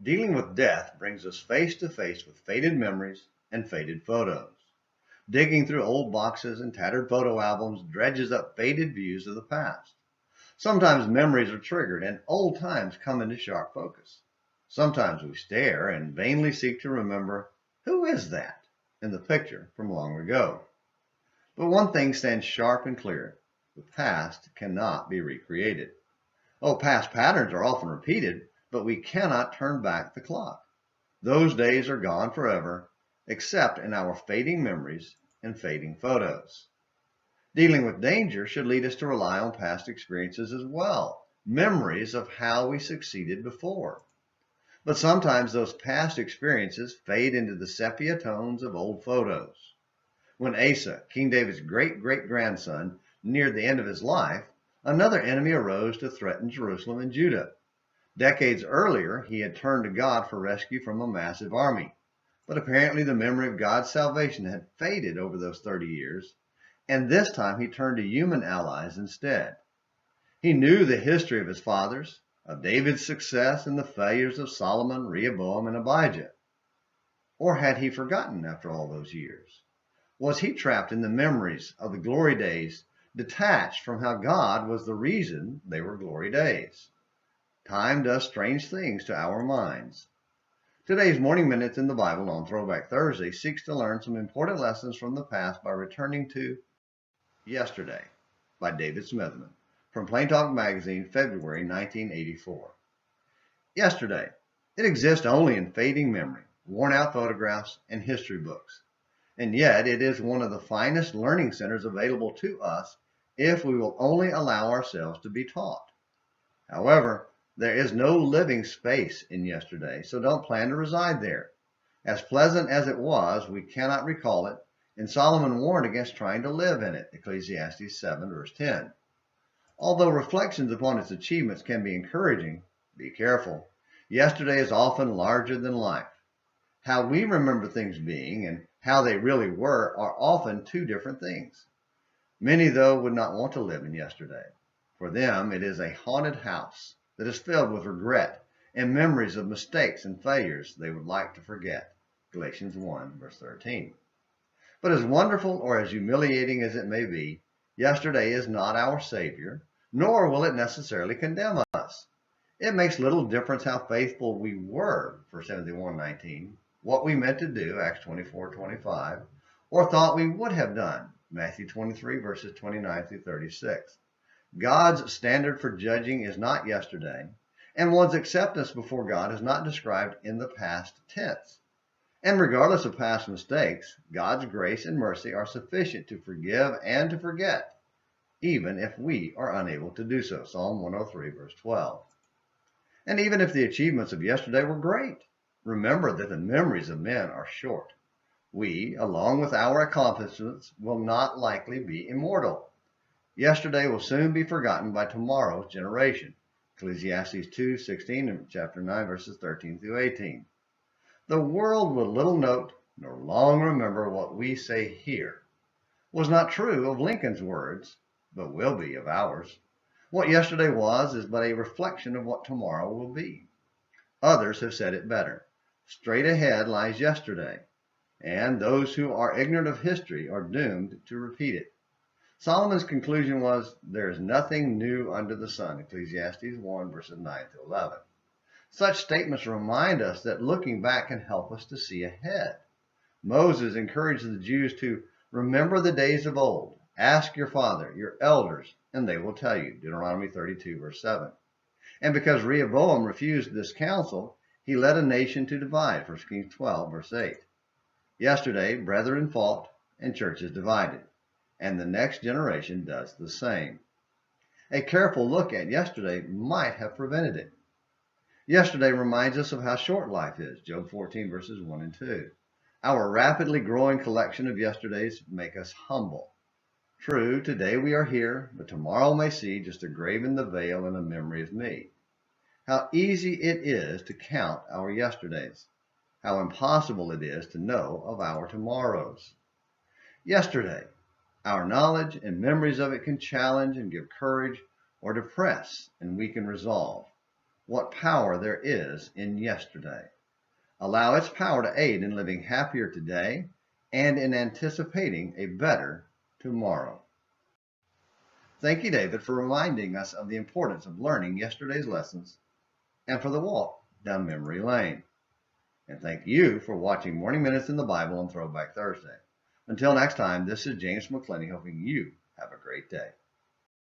Dealing with death brings us face to face with faded memories and faded photos. Digging through old boxes and tattered photo albums dredges up faded views of the past. Sometimes memories are triggered and old times come into sharp focus. Sometimes we stare and vainly seek to remember, who is that in the picture from long ago? But one thing stands sharp and clear: the past cannot be recreated. Oh, past patterns are often repeated, but we cannot turn back the clock. Those days are gone forever, except in our fading memories and fading photos. Dealing with danger should lead us to rely on past experiences as well, memories of how we succeeded before. But sometimes those past experiences fade into the sepia tones of old photos. When Asa, King David's great-great-grandson, neared the end of his life, another enemy arose to threaten Jerusalem and Judah. Decades earlier, he had turned to God for rescue from a massive army. But apparently the memory of God's salvation had faded over those 30 years, and this time he turned to human allies instead. He knew the history of his fathers, of David's success and the failures of Solomon, Rehoboam, and Abijah. Or had he forgotten after all those years? Was he trapped in the memories of the glory days, detached from how God was the reason they were glory days? Time does strange things to our minds. Today's Morning Minutes in the Bible on Throwback Thursday seeks to learn some important lessons from the past by returning to Yesterday by David Smithman from Plain Talk Magazine, February 1984. Yesterday. It exists only in fading memory, worn-out photographs, and history books. And yet it is one of the finest learning centers available to us if we will only allow ourselves to be taught. However, there is no living space in yesterday, so don't plan to reside there. As pleasant as it was, we cannot recall it, and Solomon warned against trying to live in it, Ecclesiastes 7, verse 10. Although reflections upon its achievements can be encouraging, be careful. Yesterday is often larger than life. How we remember things being and how they really were are often two different things. Many, though, would not want to live in yesterday. For them, it is a haunted house that is filled with regret and memories of mistakes and failures they would like to forget. Galatians 1, verse 13. But as wonderful or as humiliating as it may be, yesterday is not our Savior, nor will it necessarily condemn us. It makes little difference how faithful we were, 1 Timothy 1:19, what we meant to do, Acts 24:25, or thought we would have done, Matthew 23, verses 29 through 36. God's standard for judging is not yesterday, and one's acceptance before God is not described in the past tense. And regardless of past mistakes, God's grace and mercy are sufficient to forgive and to forget, even if we are unable to do so. Psalm 103, verse 12. And even if the achievements of yesterday were great, remember that the memories of men are short. We, along with our accomplishments, will not likely be immortal. Yesterday will soon be forgotten by tomorrow's generation. Ecclesiastes 2:16 and chapter 9, verses 13 through 18. The world will little note nor long remember what we say here. Was not true of Lincoln's words, but will be of ours. What yesterday was is but a reflection of what tomorrow will be. Others have said it better. Straight ahead lies yesterday, and those who are ignorant of history are doomed to repeat it. Solomon's conclusion was, there is nothing new under the sun, Ecclesiastes 1, verses 9 to 11. Such statements remind us that looking back can help us to see ahead. Moses encouraged the Jews to remember the days of old. Ask your father, your elders, and they will tell you, Deuteronomy 32, verse 7. And because Rehoboam refused this counsel, he led a nation to divide, 1 Kings 12, verse 8. Yesterday, brethren fought and churches divided, and the next generation does the same. A careful look at yesterday might have prevented it. Yesterday reminds us of how short life is, Job 14, verses 1 and 2. Our rapidly growing collection of yesterdays make us humble. True, today we are here, but tomorrow may see just a grave in the veil and a memory of me. How easy it is to count our yesterdays. How impossible it is to know of our tomorrows. Yesterday, our knowledge and memories of it can challenge and give courage, or depress and weaken resolve. what power there is in yesterday. Allow its power to aid in living happier today and in anticipating a better tomorrow. Thank you, David, for reminding us of the importance of learning yesterday's lessons and for the walk down memory lane. And thank you for watching Morning Minutes in the Bible on Throwback Thursday. Until next time, this is James McClenny hoping you have a great day.